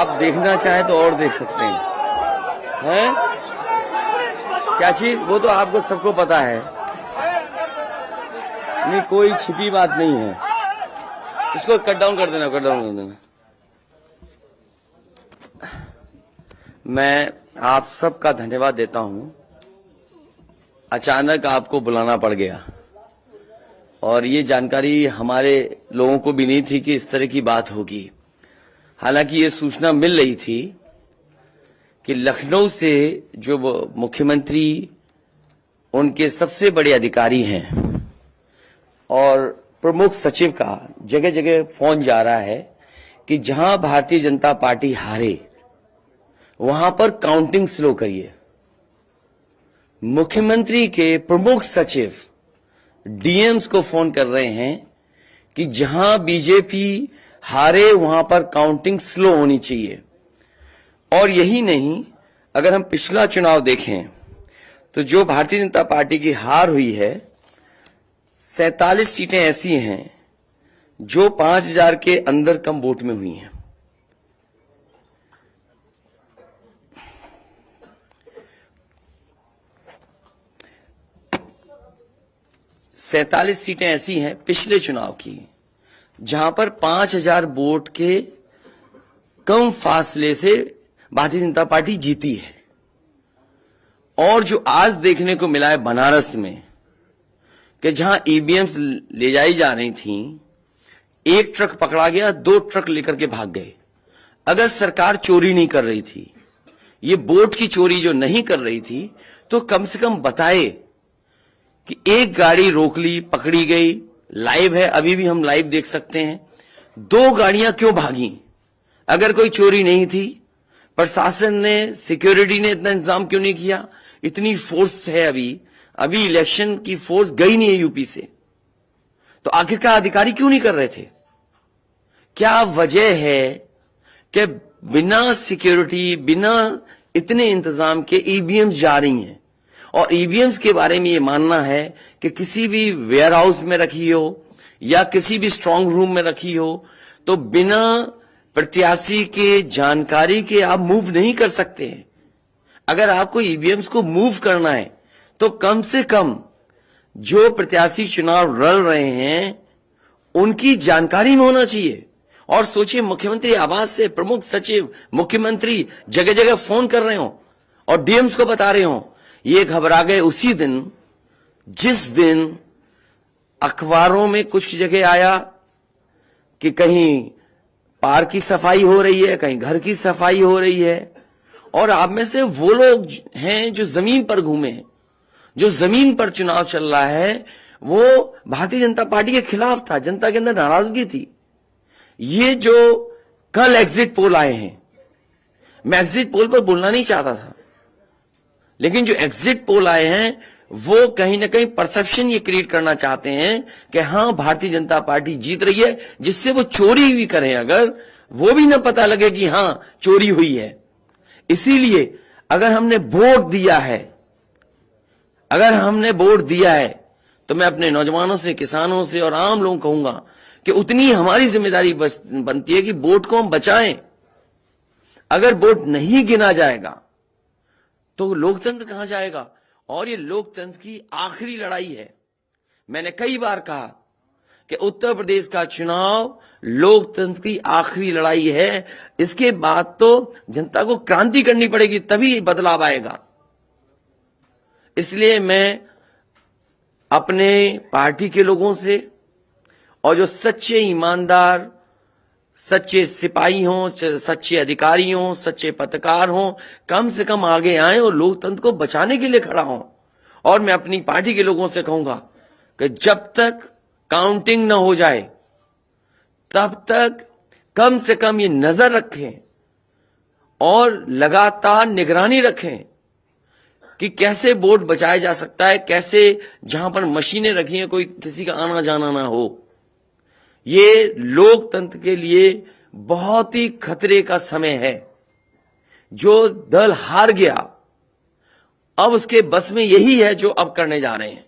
आप देखना चाहें तो और देख सकते हैं क्या चीज, वो तो आपको सबको पता है, नहीं कोई छिपी बात नहीं है। इसको कट डाउन कर देना, कट डाउन कर देना। मैं आप सबका धन्यवाद देता हूं। अचानक आपको बुलाना पड़ गया और ये जानकारी हमारे लोगों को भी नहीं थी कि इस तरह की बात होगी। हालांकि ये सूचना मिल रही थी कि लखनऊ से जो मुख्यमंत्री उनके सबसे बड़े अधिकारी हैं और प्रमुख सचिव का जगह जगह फोन जा रहा है कि जहां भारतीय जनता पार्टी हारे वहां पर काउंटिंग स्लो करिए। मुख्यमंत्री के प्रमुख सचिव डीएम्स को फोन कर रहे हैं कि जहां बीजेपी हारे वहां पर काउंटिंग स्लो होनी चाहिए। और यही नहीं, अगर हम पिछला चुनाव देखें तो जो भारतीय जनता पार्टी की हार हुई है 47 सीटें ऐसी हैं जो 5000 के अंदर कम वोट में हुई हैं। सैंतालीस सीटें ऐसी हैं पिछले चुनाव की जहां पर 5000 वोट के कम फासले से भारतीय जनता पार्टी जीती है। और जो आज देखने को मिला है बनारस में कि जहां ईवीएम्स ले जाई जा रही थी, एक ट्रक पकड़ा गया, 2 ट्रक लेकर के भाग गए। अगर सरकार चोरी नहीं कर रही थी, ये वोट की चोरी जो नहीं कर रही थी, तो कम से कम बताए कि एक गाड़ी रोक ली, पकड़ी गई, लाइव है, अभी भी हम लाइव देख सकते हैं। 2 गाड़ियां क्यों भागी? अगर कोई चोरी नहीं थी, प्रशासन ने, सिक्योरिटी ने इतना इंतजाम क्यों नहीं किया? इतनी फोर्स है, अभी इलेक्शन की फोर्स गई नहीं है यूपी से, तो आखिरकार अधिकारी क्यों नहीं कर रहे थे? क्या वजह है कि बिना सिक्योरिटी, बिना इतने इंतजाम के ईवीएम्स जा रही हैं? और ईवीएम्स के बारे में ये मानना है कि किसी भी वेयर हाउस में रखी हो या किसी भी स्ट्रांग रूम में रखी हो, तो बिना प्रत्याशी के जानकारी के आप मूव नहीं कर सकते हैं। अगर आपको ईवीएम्स को मूव करना है तो कम से कम जो प्रत्याशी चुनाव लड़ रहे हैं उनकी जानकारी में होना चाहिए। और सोचिए, मुख्यमंत्री आवास से प्रमुख सचिव, मुख्यमंत्री जगह जगह फोन कर रहे हो और डीएम्स को बता रहे हो। ये घबरा गए उसी दिन जिस दिन अखबारों में कुछ जगह आया कि कहीं पार्क की सफाई हो रही है, कहीं घर की सफाई हो रही है। और आप में से वो लोग हैं जो जमीन पर घूमे, जो जमीन पर चुनाव चल रहा है, वो भारतीय जनता पार्टी के खिलाफ था, जनता के अंदर नाराजगी थी। ये जो कल एग्जिट पोल आए हैं, मैं एग्जिट पोल पर बोलना नहीं चाहता था, लेकिन जो एग्जिट पोल आए हैं वो कहीं ना कहीं परसेप्शन ये क्रिएट करना चाहते हैं कि हां भारतीय जनता पार्टी जीत रही है, जिससे वो चोरी भी करें, अगर वो भी ना पता लगे कि हां चोरी हुई है। इसीलिए अगर हमने वोट दिया है, तो मैं अपने नौजवानों से, किसानों से और आम लोगों को कहूंगा कि उतनी हमारी जिम्मेदारी बनती है कि वोट को हम बचाएं। अगर वोट नहीं गिना जाएगा तो लोकतंत्र कहां जाएगा? और ये लोकतंत्र की आखिरी लड़ाई है। मैंने कई बार कहा कि उत्तर प्रदेश का चुनाव लोकतंत्र की आखिरी लड़ाई है। इसके बाद तो जनता को क्रांति करनी पड़ेगी, तभी बदलाव आएगा। इसलिए मैं अपने पार्टी के लोगों से और जो सच्चे ईमानदार, सच्चे सिपाही हों, सच्चे अधिकारी हों, सच्चे पत्रकार हों, कम से कम आगे आए और लोकतंत्र को बचाने के लिए खड़ा हों। और मैं अपनी पार्टी के लोगों से कहूंगा कि जब तक काउंटिंग न हो जाए तब तक कम से कम ये नजर रखें और लगातार निगरानी रखें कि कैसे वोट बचाया जा सकता है, कैसे जहां पर मशीनें रखी हैं कोई किसी का आना जाना ना हो। ये लोकतंत्र के लिए बहुत ही खतरे का समय है। जो दल हार गया, अब उसके बस में यही है जो अब करने जा रहे हैं।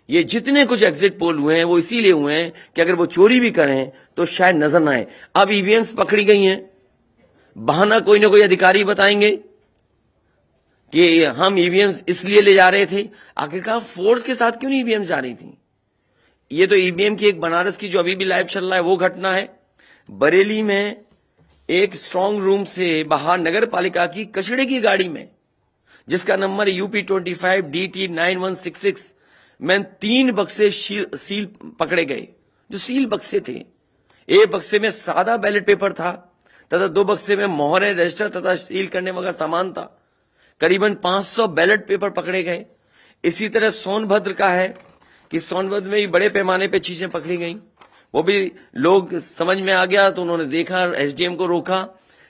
ये जितने कुछ एग्जिट पोल हुए हैं वो इसीलिए हुए हैं कि अगर वो चोरी भी करें तो शायद नजर ना आए। अब ईवीएम्स पकड़ी गई हैं, बहाना कोई ना कोई अधिकारी बताएंगे कि हम ईवीएम्स इसलिए ले जा रहे थे। आखिरकार फोर्स के साथ क्यों नहीं ईवीएम्स जा रही थी? ये तो ईवीएम की एक बनारस की जो अभी भी लाइव चल रहा है वो घटना है। बरेली में एक स्ट्रांग रूम से बाहर नगर पालिका की कचड़े की गाड़ी में, जिसका नंबर UP25DT9166 में 3 बक्से सील पकड़े गए। जो सील बक्से थे, एक बक्से में सादा बैलेट पेपर था तथा 2 बक्से में मोहरें, रजिस्टर तथा सील करने वाला सामान था। करीबन 500 बैलेट पेपर पकड़े गए। इसी तरह सोनभद्र का है कि सोनभद्र में भी बड़े पैमाने पे चीजें पकड़ी गई। वो भी लोग समझ में आ गया तो उन्होंने देखा, एसडीएम को रोका।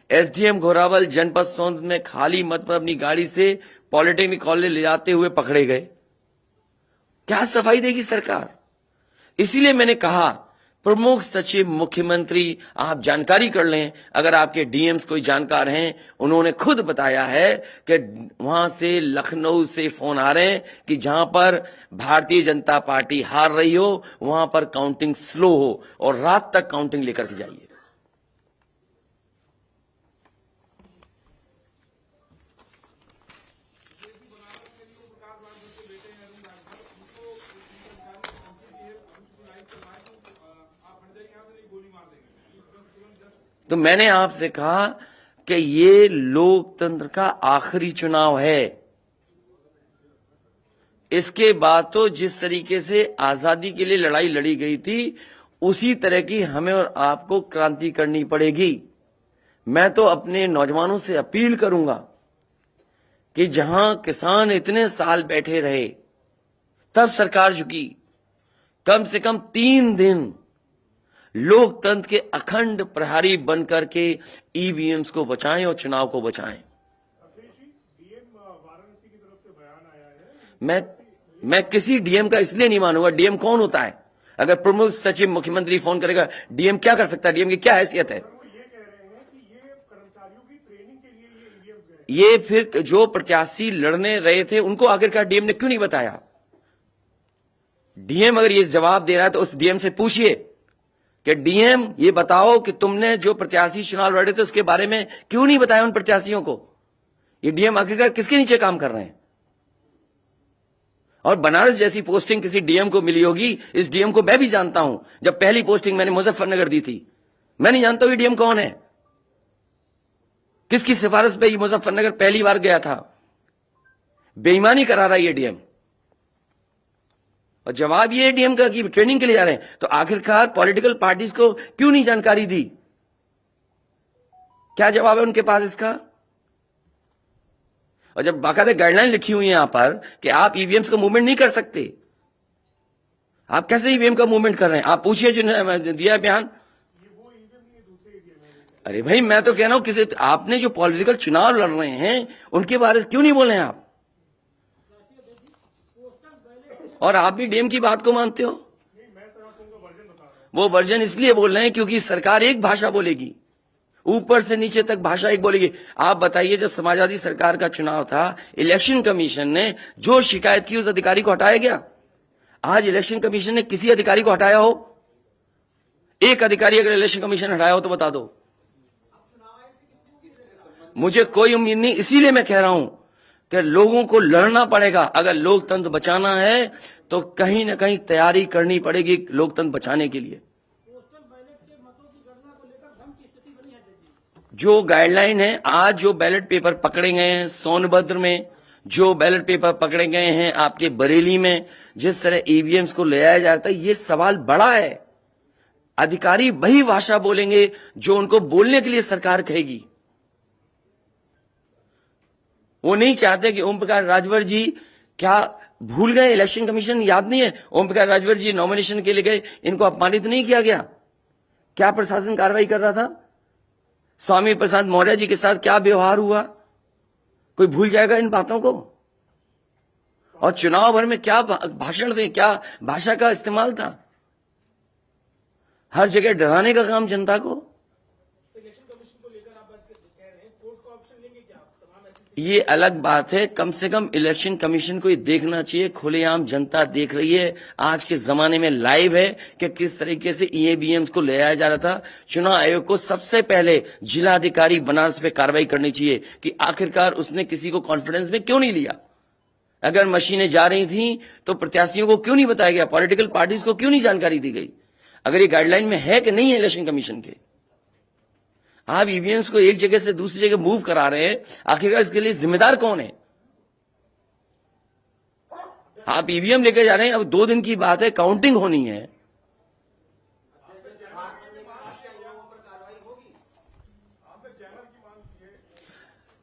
एसडीएम घोरावल जनपद सोनभद्र में खाली मत पर अपनी गाड़ी से पॉलिटेक्निक कॉलेज ले जाते हुए पकड़े गए। क्या सफाई देगी सरकार? इसीलिए मैंने कहा प्रमुख सचिव मुख्यमंत्री आप जानकारी कर लें। अगर आपके डीएम्स कोई जानकार हैं, उन्होंने खुद बताया है कि वहां से लखनऊ से फोन आ रहे हैं कि जहां पर भारतीय जनता पार्टी हार रही हो वहां पर काउंटिंग स्लो हो और रात तक काउंटिंग लेकर के जाइए। तो मैंने आपसे कहा कि ये लोकतंत्र का आखिरी चुनाव है। इसके बाद तो जिस तरीके से आजादी के लिए लड़ाई लड़ी गई थी, उसी तरह की हमें और आपको क्रांति करनी पड़ेगी। मैं तो अपने नौजवानों से अपील करूंगा कि जहां किसान इतने साल बैठे रहे, तब सरकार झुकी। कम से कम 3 दिन लोकतंत्र के अखंड प्रहरी बनकर के ईवीएम्स को बचाएं और चुनाव को बचाएं। मैं किसी डीएम का इसलिए नहीं मानूंगा। डीएम कौन होता है? अगर प्रमुख सचिव मुख्यमंत्री फोन करेगा, डीएम क्या कर सकता है? डीएम की क्या हैसियत है? ये फिर जो प्रत्याशी लड़ने रहे थे उनको आखिरकार डीएम ने क्यों नहीं बताया? डीएम अगर ये जवाब दे रहा है तो उस डीएम से पूछिए कि डीएम ये बताओ कि तुमने जो प्रत्याशी चुनाव लड़े थे उसके बारे में क्यों नहीं बताया उन प्रत्याशियों को? ये डीएम आखिरकार किसके नीचे काम कर रहे हैं? और बनारस जैसी पोस्टिंग किसी डीएम को मिली होगी, इस डीएम को मैं भी जानता हूं। जब पहली पोस्टिंग मैंने मुजफ्फरनगर दी थी, मैं नहीं जानता हूं ये डीएम कौन है, किसकी सिफारिश पे ये मुजफ्फरनगर पहली बार गया था। बेईमानी करा रहा है ये डीएम। और जवाब ये डीएम का कि ट्रेनिंग के लिए जा रहे हैं। तो आखिरकार पॉलिटिकल पार्टीज को क्यों नहीं जानकारी दी? क्या जवाब है उनके पास इसका? और जब बाकायदा गाइडलाइन लिखी हुई है यहां पर कि आप ईवीएम्स का मूवमेंट नहीं कर सकते, आप कैसे ईवीएम का मूवमेंट कर रहे हैं? आप पूछिए जिन्होंने दिया बयान। अरे भाई, मैं तो कह रहा हूं किसी आपने जो पॉलिटिकल चुनाव लड़ रहे हैं उनके बारे में क्यों नहीं बोल रहे हैं आप? और आप भी डीएम की बात को मानते हो? वो वर्जन इसलिए बोल रहे हैं क्योंकि सरकार एक भाषा बोलेगी, ऊपर से नीचे तक भाषा एक बोलेगी। आप बताइए, जब समाजवादी सरकार का चुनाव था, इलेक्शन कमीशन ने जो शिकायत की उस अधिकारी को हटाया गया? आज इलेक्शन कमीशन ने किसी अधिकारी को हटाया हो? एक अधिकारी अगर इलेक्शन कमीशन हटाया हो तो बता दो। मुझे कोई उम्मीद नहीं। इसीलिए मैं कह रहा हूं कि लोगों को लड़ना पड़ेगा। अगर लोकतंत्र बचाना है तो कहीं ना कहीं तैयारी करनी पड़ेगी लोकतंत्र बचाने के लिए। जो गाइडलाइन है, आज जो बैलेट पेपर पकड़े गए हैं सोनभद्र में, जो बैलेट पेपर पकड़े गए हैं आपके बरेली में, जिस तरह ईवीएम्स को ले आया जाता है, ये सवाल बड़ा है। अधिकारी वही भाषा बोलेंगे जो उनको बोलने के लिए सरकार कहेगी। वो नहीं चाहते कि ओम प्रकाश राजभर जी, क्या भूल गए? इलेक्शन कमीशन याद नहीं है? ओम प्रकाश राजभर जी नॉमिनेशन के लिए गए, इनको अपमानित नहीं किया गया? क्या प्रशासन कार्रवाई कर रहा था? स्वामी प्रसाद मौर्य जी के साथ क्या व्यवहार हुआ? कोई भूल जाएगा इन बातों को? और चुनाव भर में क्या भाषण थे, क्या भाषा का इस्तेमाल था? हर जगह डराने का काम जनता को। ये अलग बात है। कम से कम इलेक्शन कमीशन को ये देखना चाहिए, खुलेआम जनता देख रही है, आज के जमाने में लाइव है कि किस तरीके से ईवीएम्स को ले आया जा रहा था। चुनाव आयोग को सबसे पहले जिलाधिकारी बनारस पे कार्रवाई करनी चाहिए कि आखिरकार उसने किसी को कॉन्फिडेंस में क्यों नहीं लिया। अगर मशीनें जा रही थी तो प्रत्याशियों को क्यों नहीं बताया गया, पॉलिटिकल पार्टीज को क्यों नहीं जानकारी दी गई। अगर ये गाइडलाइन में है कि नहीं है इलेक्शन कमीशन के, आप ईवीएम्स को एक जगह से दूसरी जगह मूव करा रहे हैं, आखिरकार इसके लिए जिम्मेदार कौन है। आप ईवीएम लेकर जा रहे हैं, अब 2 दिन की बात है, काउंटिंग होनी है।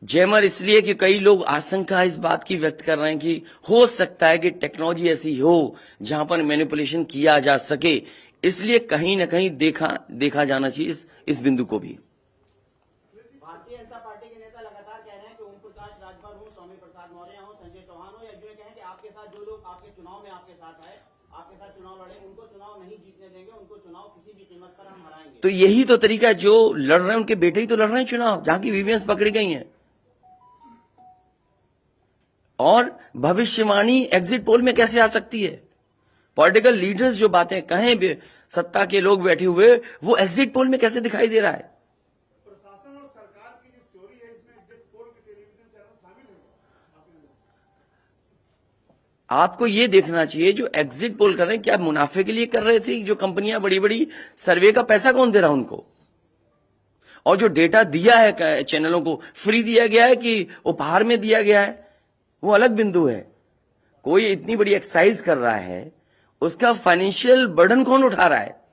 जैमर इसलिए कि कई लोग आशंका इस बात की व्यक्त कर रहे हैं कि हो सकता है कि टेक्नोलॉजी ऐसी हो जहां पर मैनिपुलेशन किया जा सके, इसलिए कहीं ना कहीं देखा जाना चाहिए इस बिंदु को भी। भारतीय जनता पार्टी के नेता लगातार कह रहे हैं कि ओम प्रकाश राजभर हो, स्वामी प्रसाद मौर्य हो, संजय चौहान हो, या यूं कहें कि आपके साथ जो लोग आपके चुनाव में आपके साथ आए, आपके साथ चुनाव लड़े, उनको चुनाव नहीं जीतने देंगे, उनको चुनाव किसी भी कीमत पर हम हराएंगे। तो यही तो तरीका, जो लड़ रहे हैं उनके बेटे ही तो लड़ रहे हैं चुनाव, जहां की ईवीएम्स पकड़ी गई हैं। और भविष्यवाणी एग्जिट पोल में कैसे आ सकती है। पॉलिटिकल लीडर्स जो बातें कहें, सत्ता के लोग बैठे हुए, वो एग्जिट पोल में कैसे दिखाई दे रहा है। प्रशासन और सरकार की जो चोरी है, इसमें एग्जिट पोल के टेलीविजन चैनल शामिल है। आपको ये देखना चाहिए, जो एग्जिट पोल कर रहे हैं क्या मुनाफे के लिए कर रहे थे, जो कंपनियां बड़ी बड़ी, सर्वे का पैसा कौन दे रहा है उनको। और जो डेटा दिया है चैनलों को, फ्री दिया गया है कि उपहार में दिया गया है, वो अलग बिंदु है। कोई इतनी बड़ी एक्सरसाइज कर रहा है, उसका फाइनेंशियल बर्डन कौन उठा रहा है।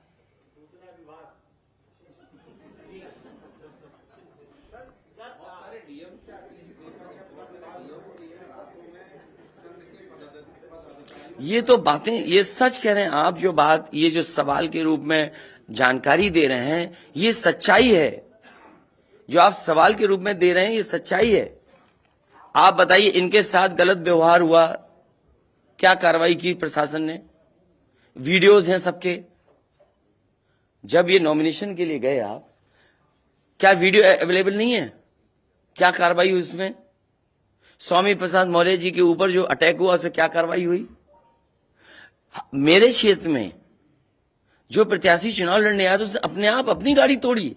ये तो बातें, ये सच कह रहे हैं आप, जो बात, ये जो सवाल के रूप में जानकारी दे रहे हैं, ये सच्चाई है। जो आप सवाल के रूप में दे रहे हैं, ये सच्चाई है। आप बताइए, इनके साथ गलत व्यवहार हुआ, क्या कार्रवाई की प्रशासन ने। वीडियोज हैं सबके। जब ये नॉमिनेशन के लिए गए आप, क्या वीडियो अवेलेबल नहीं है, क्या कार्रवाई हुई उसमें। स्वामी प्रसाद मौर्य जी के ऊपर जो अटैक हुआ, उसमें क्या कार्रवाई हुई। मेरे क्षेत्र में जो प्रत्याशी चुनाव लड़ने आया, तो उसने अपने आप अपनी गाड़ी तोड़ी,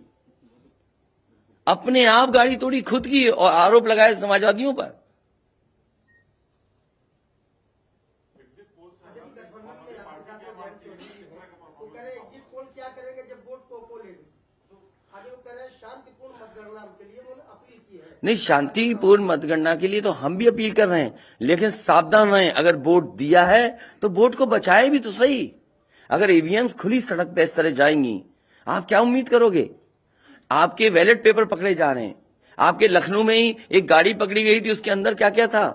अपने आप गाड़ी तोड़ी खुद की, और आरोप लगाए समाजवादियों पर। क्या करेंगे जब वोट को पोलेंगे, आगे वो कह रहे हैं शांतिपूर्ण मतगणना के लिए उन्होंने अपील की है। नहीं, शांतिपूर्ण मतगणना के लिए तो हम भी अपील कर रहे हैं, लेकिन सावधान रहें। अगर वोट दिया है तो वोट को बचाए भी तो सही। अगर ईवीएम्स खुली सड़क पे इस तरह जाएंगी, आप क्या उम्मीद करोगे। आपके बैलेट पेपर पकड़े जा रहे हैं। आपके लखनऊ में ही एक गाड़ी पकड़ी गई थी, उसके अंदर क्या क्या था।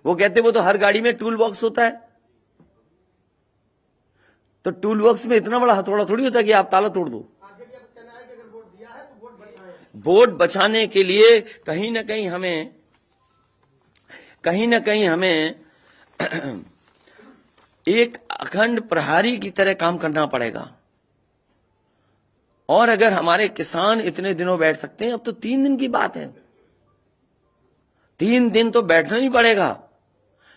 वो कहते वो तो हर गाड़ी में टूल बॉक्स होता है, तो टूल बॉक्स में इतना बड़ा हथौड़ा थोड़ी होता है कि आप ताला तोड़ दो। वोट बचाने के लिए कहीं ना कहीं हमें एक अखंड प्रहरी की तरह काम करना पड़ेगा। और अगर हमारे किसान इतने दिनों बैठ सकते हैं, अब तो 3 दिन की बात है, 3 दिन तो बैठना ही पड़ेगा,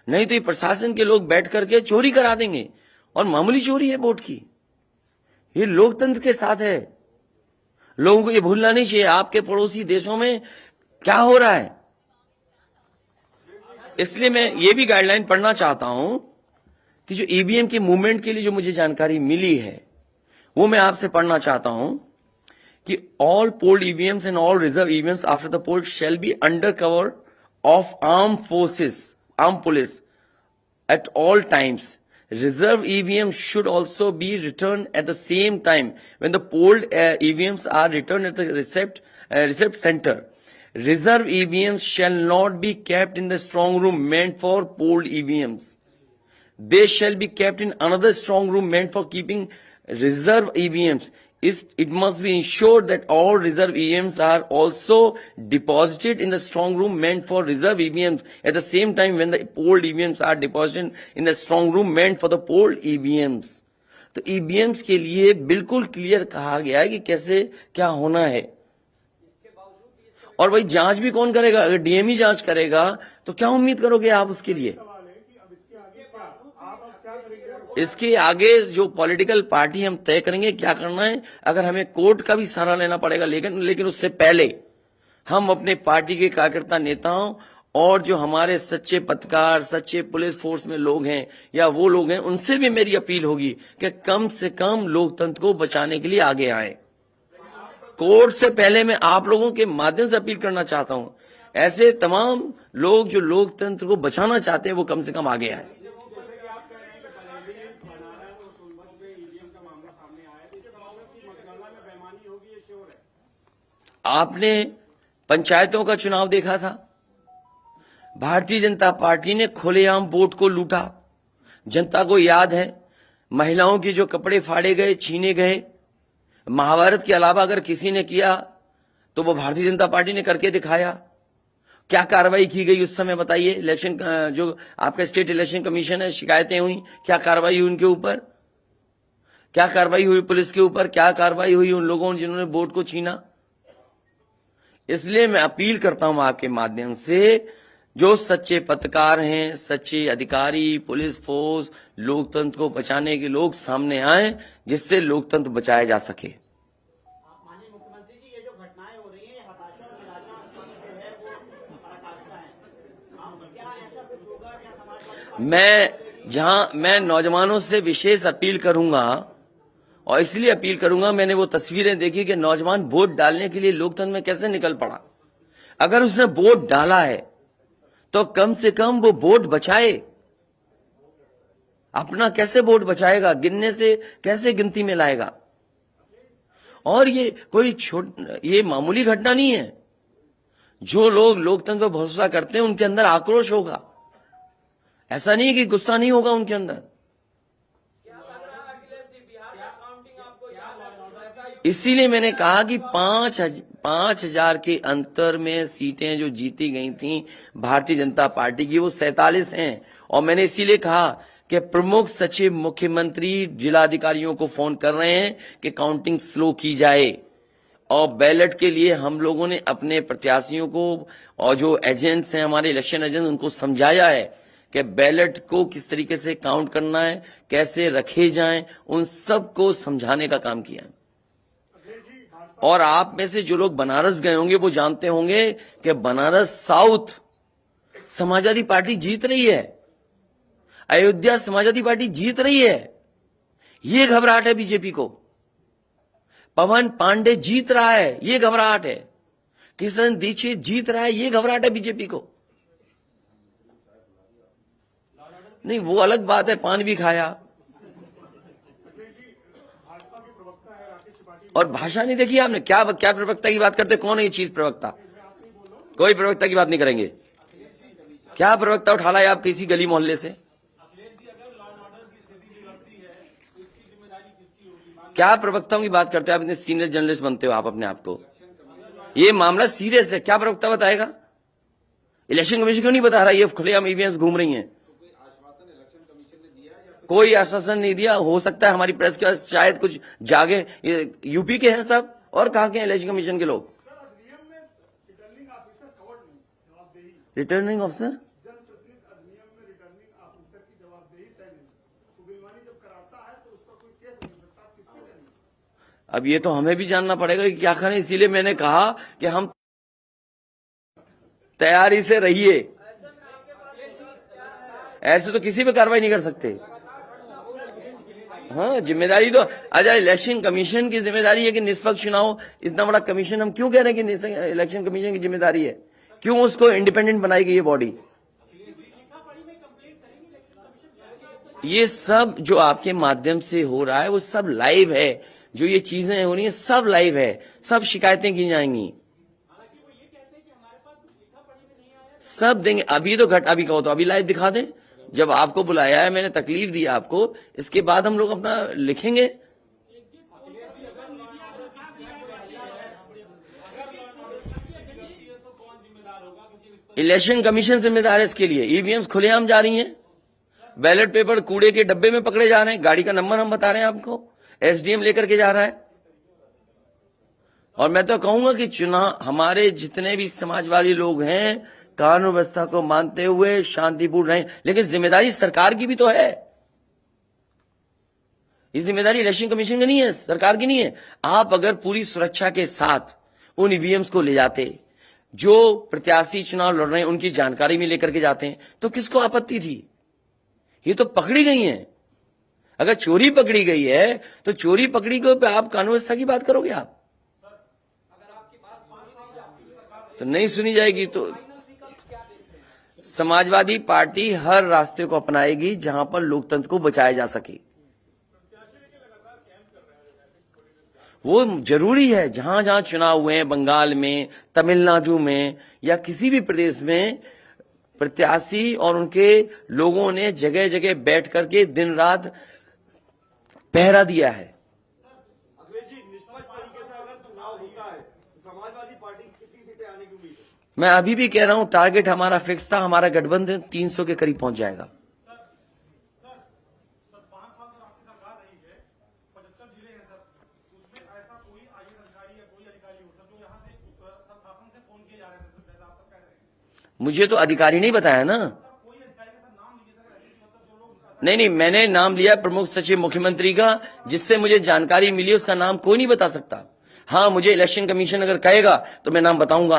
नहीं तो ये प्रशासन के लोग बैठ करके चोरी करा देंगे। और मामूली चोरी है वोट की, ये लोकतंत्र के साथ है। लोगों को ये भूलना नहीं चाहिए आपके पड़ोसी देशों में क्या हो रहा है। इसलिए मैं ये भी गाइडलाइन पढ़ना चाहता हूं कि जो ईवीएम के मूवमेंट के लिए जो मुझे जानकारी मिली है, वो मैं आपसे पढ़ना चाहता हूं कि all polled EVMs and all reserve EVMs after the poll shall be under cover of arm police at all times. Reserve EVMs should also be returned at the same time when the polled EVMs are returned at the receipt center. Reserve EVMs shall not be kept in the strong room meant for polled EVMs. They shall be kept in another strong room meant for keeping reserve EVMs. It must be ensured that all reserve EVMs are also deposited in the strong room meant for reserve EVMs at the same time when the polled EVMs are deposited in the strong room meant for the polled EVMs. तो EVMs के लिए बिल्कुल clear कहा गया है कि कैसे क्या होना है। और भाई जांच भी कौन करेगा? अगर डीएम ही जांच करेगा तो क्या उम्मीद करोगे आप उसके लिए? सवाल है कि अब इसके आगे क्या आप अब क्या करेंगे? इसके आगे जो पॉलिटिकल पार्टी हम तय करेंगे क्या करना है। अगर हमें कोर्ट का भी सहारा लेना पड़ेगा, लेकिन उससे पहले हम अपने पार्टी के कार्यकर्ता नेताओं और जो हमारे सच्चे पत्रकार, सच्चे पुलिस फोर्स में लोग हैं या वो लोग हैं, उनसे भी मेरी अपील होगी कि कम से कम लोकतंत्र को बचाने के लिए आगे आए। कोर्ट से पहले मैं आप लोगों के माध्यम से अपील करना चाहता हूं, ऐसे तमाम लोग जो लोकतंत्र को बचाना चाहते हैं वो कम से कम आगे आए। आपने पंचायतों का चुनाव देखा था, भारतीय जनता पार्टी ने खुलेआम वोट को लूटा। जनता को याद है महिलाओं के जो कपड़े फाड़े गए, छीने गए, महाभारत के अलावा अगर किसी ने किया तो वो भारतीय जनता पार्टी ने करके दिखाया। क्या कार्रवाई की गई उस समय बताइए? इलेक्शन जो आपका स्टेट इलेक्शन कमीशन है, शिकायतें हुई, क्या कार्रवाई हुई उनके ऊपर? क्या कार्रवाई हुई पुलिस के ऊपर? क्या कार्रवाई हुई उन लोगों जिन्होंने वोट को छीना? इसलिए मैं अपील करता हूं आपके माध्यम से, जो सच्चे पत्रकार हैं, सच्चे अधिकारी, पुलिस फोर्स, लोकतंत्र को बचाने के लोग सामने आए, जिससे लोकतंत्र बचाया जा सके। माननीय मुख्यमंत्री जी, ये जो घटनाएं हो रही हैं, हताशा और निराशा की जो है वो पराकाष्ठा है। क्या ऐसा कुछ होगा? क्या समाजवादी मैं नौजवानों से विशेष अपील करूंगा, और इसलिए अपील करूंगा, मैंने वो तस्वीरें देखी कि नौजवान वोट डालने के लिए लोकतंत्र में कैसे निकल पड़ा। अगर उसने वोट डाला है तो कम से कम वो वोट बचाए। अपना कैसे वोट बचाएगा? गिनने से कैसे गिनती में लाएगा? और ये कोई ये मामूली घटना नहीं है। जो लोग लोकतंत्र पर भरोसा करते हैं उनके अंदर आक्रोश होगा, ऐसा नहीं है कि गुस्सा नहीं होगा उनके अंदर। इसीलिए मैंने कहा कि 5,000 के अंतर में सीटें जो जीती गई थी भारतीय जनता पार्टी की, वो 47 हैं। और मैंने इसीलिए कहा कि प्रमुख सचिव, मुख्यमंत्री, जिलाधिकारियों को फोन कर रहे हैं कि काउंटिंग स्लो की जाए। और बैलेट के लिए हम लोगों ने अपने प्रत्याशियों को और जो एजेंट्स हैं, हमारे इलेक्शन एजेंट्स, उनको समझाया है कि बैलेट को किस तरीके से काउंट करना है, कैसे रखे जाएं, उन सब को समझाने का काम किया है। और आप में से जो लोग बनारस गए होंगे वो जानते होंगे कि बनारस साउथ समाजवादी पार्टी जीत रही है, अयोध्या समाजवादी पार्टी जीत रही है। ये घबराहट है बीजेपी को। पवन पांडे जीत रहा है, ये घबराहट है। किशन दीक्षित जीत रहा है, ये घबराहट है बीजेपी को। नहीं, वो अलग बात है, पान भी खाया। और भाषा नहीं देखी आपने? क्या प्रवक्ता की बात करते? कौन है ये चीज प्रवक्ता? कोई प्रवक्ता की बात नहीं करेंगे। क्या प्रवक्ता उठा लाए आप किसी गली मोहल्ले से? क्या प्रवक्ताओं की बात करते हैं आप? इतने सीनियर जर्नलिस्ट बनते हो आप अपने आप को। ये मामला सीरियस है, क्या प्रवक्ता बताएगा? इलेक्शन कमीशन क्यों नहीं बता रहा? ये खुलेआम ईवीएम्स घूम रही हैं। कोई आश्वासन नहीं दिया। हो सकता है हमारी प्रेस का शायद कुछ जागे। ये यूपी के हैं सब, और कहां के हैं इलेक्शन कमीशन के लोग? रिटर्निंग ऑफिसर अब ये तो हमें भी जानना पड़ेगा कि क्या करें। इसीलिए मैंने कहा कि हम तैयारी से रहिए। ऐसे तो किसी पे कार्रवाई नहीं कर सकते। हाँ, जिम्मेदारी तो अच्छा इलेक्शन कमीशन की जिम्मेदारी है कि निष्पक्ष चुनाव। इतना बड़ा कमीशन, हम क्यों कह रहे हैं कि इलेक्शन कमीशन की जिम्मेदारी है? क्यों उसको इंडिपेंडेंट बनाई गई ये बॉडी? ये सब जो आपके माध्यम से हो रहा है वो सब लाइव है। जो ये चीजें हो रही है सब लाइव है, सब शिकायतें की जाएंगी, सब देंगे। अभी तो अभी कहो तो अभी लाइव दिखा दें। जब आपको बुलाया है, मैंने तकलीफ दी आपको, इसके बाद हम लोग अपना लिखेंगे। इलेक्शन कमीशन जिम्मेदार है इसके लिए। ईवीएम्स खुलेआम जा रही हैं, बैलेट पेपर कूड़े के डब्बे में पकड़े जा रहे हैं, गाड़ी का नंबर हम बता रहे हैं आपको, एसडीएम लेकर के जा रहा है। और मैं तो कहूंगा कि चुनाव हमारे जितने भी समाजवादी लोग हैं कानून व्यवस्था को मानते हुए शांतिपूर्ण रहें, लेकिन जिम्मेदारी सरकार की भी तो है। ये जिम्मेदारी इलेक्शन कमीशन की नहीं है, सरकार की नहीं है। आप अगर पूरी सुरक्षा के साथ उन ईवीएम्स को ले जाते, जो प्रत्याशी चुनाव लड़ रहे हैं उनकी जानकारी में लेकर के जाते हैं, तो किसको आपत्ति थी? ये तो पकड़ी गई हैं। अगर चोरी पकड़ी गई है तो चोरी पकड़ी को पे आप कानून व्यवस्था की बात करोगे? आप तो नहीं सुनी जाएगी। तो समाजवादी पार्टी हर रास्ते को अपनाएगी जहां पर लोकतंत्र को बचाया जा सके। वो जरूरी है। जहां जहां चुनाव हुए हैं, बंगाल में, तमिलनाडु में या किसी भी प्रदेश में, प्रत्याशी और उनके लोगों ने जगह जगह बैठ करके दिन रात पहरा दिया है। अखिलेश जी, निष्पक्ष तरीके से अगर चुनाव होता है तो समाजवादी पार्टी कितनी सीटें आने की उम्मीद है? मैं अभी भी कह रहा हूं, टारगेट हमारा फिक्स था, हमारा गठबंधन 300 के करीब पहुंच जाएगा। 5 साल से आपकी सरकार रही है, 75 जिले हैं सर, उसमें ऐसा कोई आईएएस अधिकारी या कोई अधिकारी हो सर जो यहाँ से शासन से फोन किए जा रहे थे, जैसा आप कह रहे हैं? मुझे तो अधिकारी नहीं बताया ना। कोई अधिकारी का नाम लीजिए सर, मतलब जो लोग नहीं, मैंने नाम लिया प्रमुख सचिव मुख्यमंत्री का, जिससे मुझे जानकारी मिली। उसका नाम कोई नहीं बता सकता। हाँ, मुझे इलेक्शन कमीशन अगर कहेगा तो मैं नाम बताऊंगा।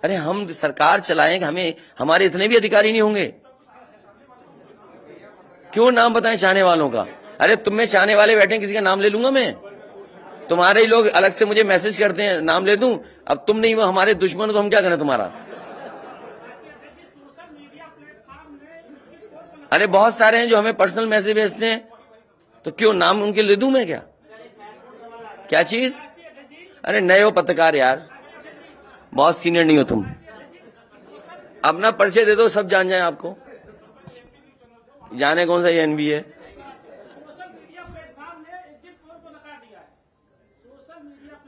अरे हम सरकार चलाएंगे, हमें हमारे इतने भी अधिकारी नहीं होंगे। क्यों नाम बताएं चाहने वालों का? अरे तुम में चाहने वाले बैठे हैं, किसी का नाम ले लूंगा मैं? तुम्हारे ही लोग अलग से मुझे मैसेज करते हैं, नाम ले दूं? अब तुम नहीं, वो हमारे दुश्मन हो तो हम क्या करें तुम्हारा? अरे बहुत सारे हैं जो हमें पर्सनल मैसेज भेजते हैं, तो क्यों नाम उनके ले दूं मैं? क्या चीज? अरे नए हो पत्रकार यार, बहुत सीनियर नहीं हो तुम। अपना परिचय दे दो, सब जान जाए आपको। जाने कौन सा एनबी है।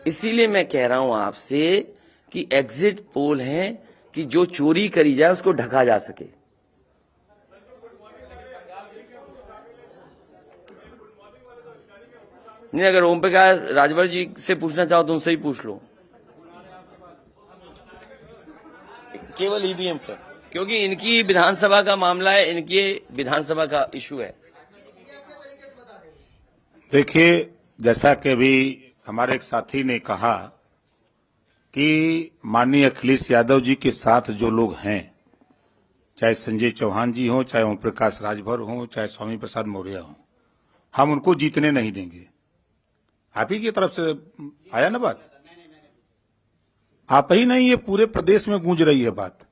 इसीलिए मैं कह रहा हूं आपसे कि एग्जिट पोल है कि जो चोरी करी जाए उसको ढका जा सके। नहीं, अगर ओम प्रकाश राजभर जी से पूछना चाहो तो उनसे ही पूछ लो, केवल ईवीएम पर, क्योंकि इनकी विधानसभा का मामला है, इनकी विधानसभा का इशू है। देखिए, जैसा कि अभी हमारे एक साथी ने कहा कि माननीय अखिलेश यादव जी के साथ जो लोग हैं, चाहे संजय चौहान जी हों, चाहे ओम प्रकाश राजभर हों, चाहे स्वामी प्रसाद मौर्य हों, हम उनको जीतने नहीं देंगे। आप ही की तरफ से आया ना बात? आप ही नहीं, ये पूरे प्रदेश में गूंज रही है बात।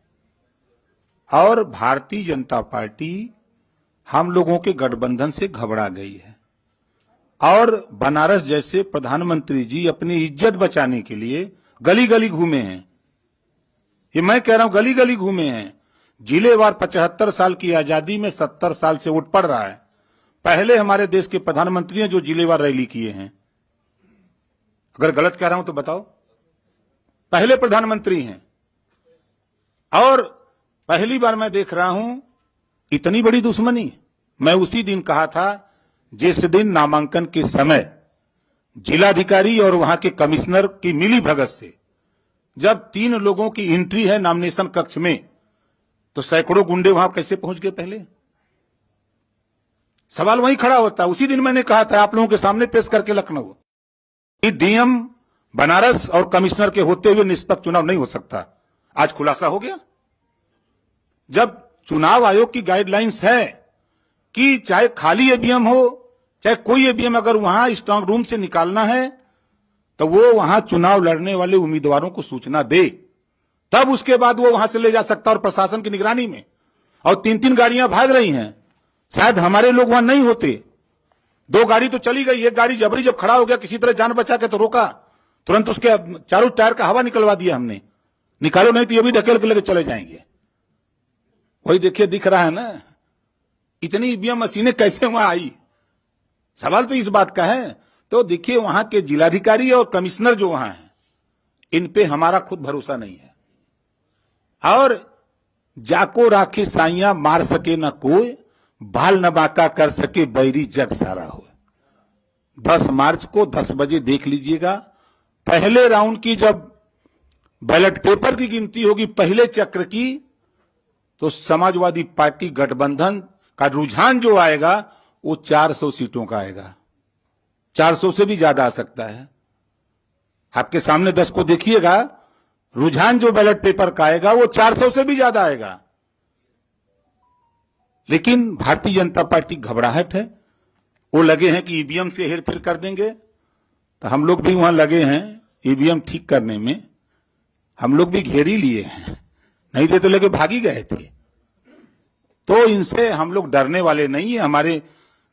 और भारतीय जनता पार्टी हम लोगों के गठबंधन से घबरा गई है और बनारस जैसे प्रधानमंत्री जी अपनी इज्जत बचाने के लिए गली गली घूमे हैं। ये मैं कह रहा हूं, गली गली घूमे हैं। जिलेवार 75 साल की आजादी में 70 साल से वोट पड़ रहा है। पहले हमारे देश के प्रधानमंत्री हैं जो जिलेवार रैली किए हैं। अगर गलत कह रहा हूं तो बताओ। पहले प्रधानमंत्री हैं और पहली बार मैं देख रहा हूं इतनी बड़ी दुश्मनी। मैं उसी दिन कहा था जिस दिन नामांकन के समय जिलाधिकारी और वहां के कमिश्नर की मिली भगत से जब 3 लोगों की एंट्री है नॉमिनेशन कक्ष में, तो सैकड़ों गुंडे वहां कैसे पहुंच गए? पहले सवाल वहीं खड़ा होता है। उसी दिन मैंने कहा था आप लोगों के सामने पेश करके लखनऊ कि डीएम बनारस और कमिश्नर के होते हुए निष्पक्ष चुनाव नहीं हो सकता। आज खुलासा हो गया। जब चुनाव आयोग की गाइडलाइंस है कि चाहे खाली ईवीएम हो चाहे कोई ईवीएम, अगर वहां स्ट्रांग रूम से निकालना है तो वो वहां चुनाव लड़ने वाले उम्मीदवारों को सूचना दे, तब उसके बाद वो वहां से ले जा सकता और प्रशासन की निगरानी में। और 3-3 गाड़ियां भाग रही हैं। शायद हमारे लोग वहां नहीं होते। 2 गाड़ी तो चली गई, एक गाड़ी जबरी जब खड़ा हो गया किसी तरह जान बचा के तो रोका, तुरंत उसके चारों टायर का हवा निकलवा दिया हमने। निकालो नहीं तो ये भी ढकेल के लेके चले जाएंगे। वही देखिए, दिख रहा है ना इतनी ईवीएम मशीनें कैसे वहां आई। सवाल तो इस बात का है। तो देखिए, वहां के जिलाधिकारी और कमिश्नर जो वहां हैं, इन पे हमारा खुद भरोसा नहीं है। और जाको राखे साइया मार सके न कोई, बाल न बांका कर सके बैरी जग सारा हो। 10 मार्च को 10 बजे देख लीजिएगा। पहले राउंड की जब बैलेट पेपर की गिनती होगी पहले चक्र की, तो समाजवादी पार्टी गठबंधन का रुझान जो आएगा वो 400 सीटों का आएगा। 400 से भी ज्यादा आ सकता है। आपके सामने 10 को देखिएगा, रुझान जो बैलेट पेपर का आएगा वो 400 से भी ज्यादा आएगा। लेकिन भारतीय जनता पार्टी घबराहट है, वो लगे हैं कि ईवीएम से हेरफेर कर देंगे। तो हम लोग भी वहां लगे हैं ईवीएम ठीक करने में, हम लोग भी घेर ही लिए हैं, नहीं थे तो लेके भागी गए थे। तो इनसे हम लोग डरने वाले नहीं है। हमारे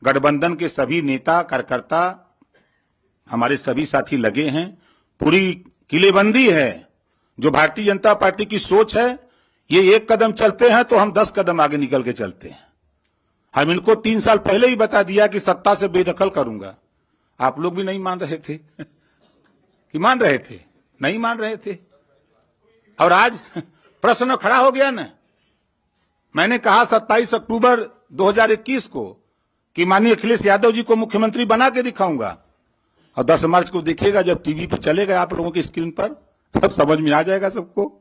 गठबंधन के सभी नेता कार्यकर्ता, हमारे सभी साथी लगे हैं, पूरी किलेबंदी है। जो भारतीय जनता पार्टी की सोच है, ये एक कदम चलते हैं तो हम 10 कदम आगे निकल के चलते हैं। हम इनको 3 साल पहले ही बता दिया कि सत्ता से बेदखल करूंगा। आप लोग भी नहीं मान रहे थे कि मान रहे थे? नहीं मान रहे थे। और आज प्रश्न खड़ा हो गया ना। मैंने कहा 27 अक्टूबर 2021 को कि माननीय अखिलेश यादव जी को मुख्यमंत्री बना के दिखाऊंगा, और 10 मार्च को देखिएगा जब टीवी पे चलेगा आप लोगों की स्क्रीन पर, तब समझ में आ जाएगा सबको।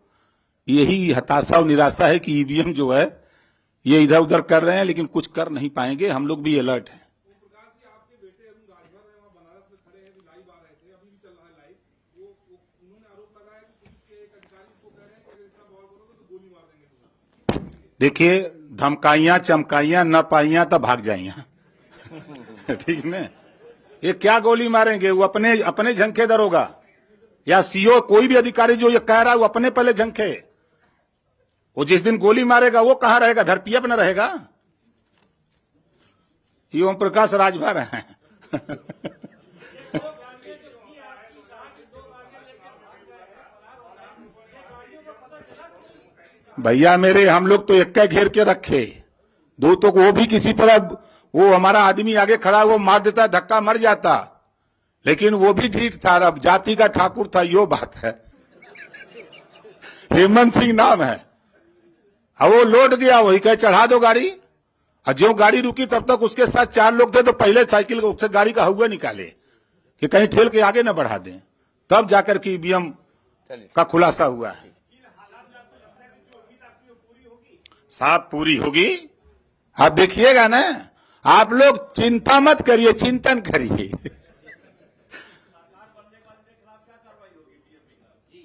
यही हताशा और निराशा है कि ईवीएम जो है ये इधर उधर कर रहे हैं, लेकिन कुछ कर नहीं पाएंगे। हम लोग भी अलर्ट हैं। देखिए, धमकाइयां चमकाइयां न पाइयां तब भाग जाइयां ठीक है। ये क्या गोली मारेंगे? वो अपने झंखे दरोगा या सीओ, कोई भी अधिकारी जो ये कह रहा है वो अपने पहले झंखे। वो जिस दिन गोली मारेगा वो कहां रहेगा? धरती पर न रहेगा। ये ओम प्रकाश राजभर है भैया मेरे, हम लोग तो एक घेर के रखे, दो तो वो भी किसी तरह, वो हमारा आदमी आगे खड़ा वो मार देता, धक्का मर जाता, लेकिन वो भी ढीठ था। अब जाति का ठाकुर था, यो बात है। हेमंत सिंह नाम है। अब वो लौट गया, वही कहे चढ़ा दो गाड़ी। और जो गाड़ी रुकी तब तक उसके साथ 4 लोग थे, तो पहले साइकिल से गाड़ी का हुआ निकाले कि कहीं ठेल के आगे न बढ़ा दें, तब जाकर के ईवीएम का खुलासा हुआ है। साफ पूरी होगी, आप देखिएगा ना। आप लोग चिंता मत करिए, चिंतन करिए।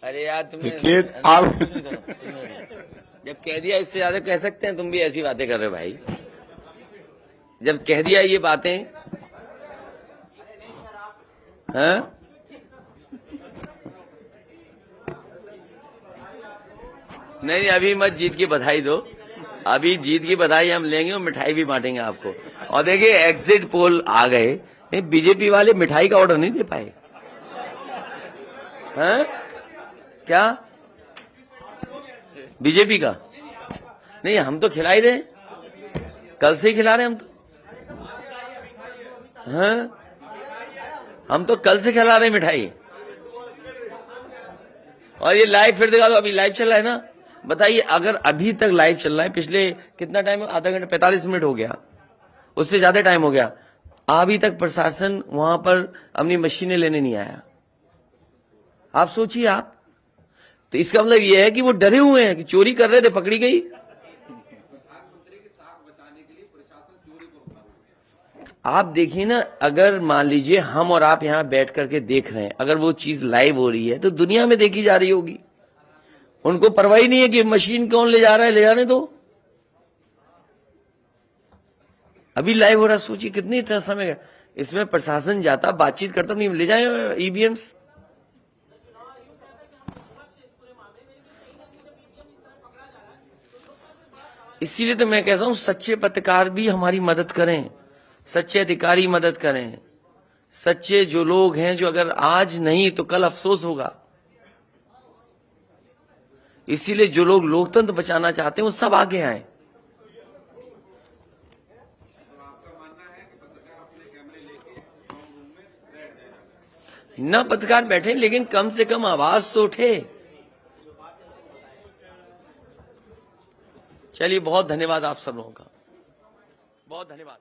अरे यार तुमने आप जब कह दिया, इससे ज्यादा कह सकते हैं? तुम भी ऐसी बातें कर रहे हो भाई। जब कह दिया ये बातें, हाँ? नहीं, अभी मत जीत की बधाई दो। अभी जीत की बधाई हम लेंगे और मिठाई भी बांटेंगे आपको। और देखिए, एग्जिट पोल आ गए, बीजेपी वाले मिठाई का ऑर्डर नहीं दे पाए। हैं? क्या बीजेपी का? नहीं, हम तो खिला ही रहे, कल से ही खिला रहे हम तो। हैं? हम तो कल से खिला रहे मिठाई। और ये लाइव फिर दिखा दो। अभी लाइव चल रहा है ना। बताइए, अगर अभी तक लाइव चल रहा है, पिछले कितना टाइम? आधा घंटा, 45 मिनट हो गया, उससे ज्यादा टाइम हो गया, अभी तक प्रशासन वहां पर अपनी मशीनें लेने नहीं आया। आप सोचिए आप। तो इसका मतलब यह है कि वो डरे हुए हैं कि चोरी कर रहे थे, पकड़ी गई। आप देखिए ना, अगर मान लीजिए हम और आप यहां बैठ करके देख रहे हैं, अगर वो चीज लाइव हो रही है तो दुनिया में देखी जा रही होगी। उनको परवाही नहीं है कि मशीन कौन ले जा रहा है, ले जाने दो। अभी लाइव हो रहा, सोचिए कितनी इतना समय। इसमें प्रशासन जाता, बातचीत करता, नहीं ले जाए ईवीएम्स। इसीलिए तो मैं कहता हूं, सच्चे पत्रकार भी हमारी मदद करें, सच्चे अधिकारी मदद करें, सच्चे जो लोग हैं, जो अगर आज नहीं तो कल अफसोस होगा। इसीलिए जो लोग लोकतंत्र बचाना चाहते हैं वो सब आगे आए। न पत्रकार बैठे, लेकिन कम से कम आवाज तो उठे। चलिए, बहुत धन्यवाद आप सब लोगों का, बहुत धन्यवाद।